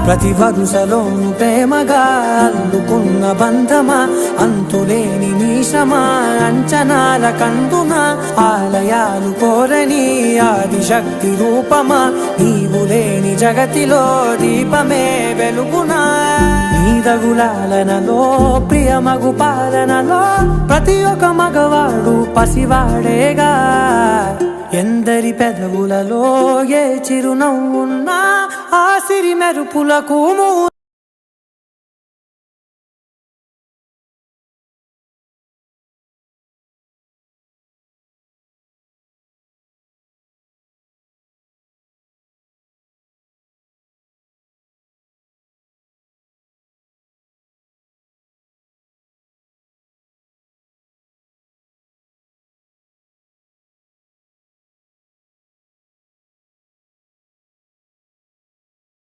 ప్రతి వరుసలోను ప్రేమగా అల్లుకున్న బంధమా, అంతులేని నీశమా అంచనాల కందున, ఆలయాలు కోరని ఆదిశక్తి రూపమా, నీవు లేని జగతిలో దీపమే వెలుగునా. నీదగులాలనలో ప్రియమగు పాలనలో ప్రతి ఒక్క మగవాడు పసివాడేగా. ఎందరి పెదవులలో ఏ చిరునవ్వున్నా ఆ సిరి మెరుపులకు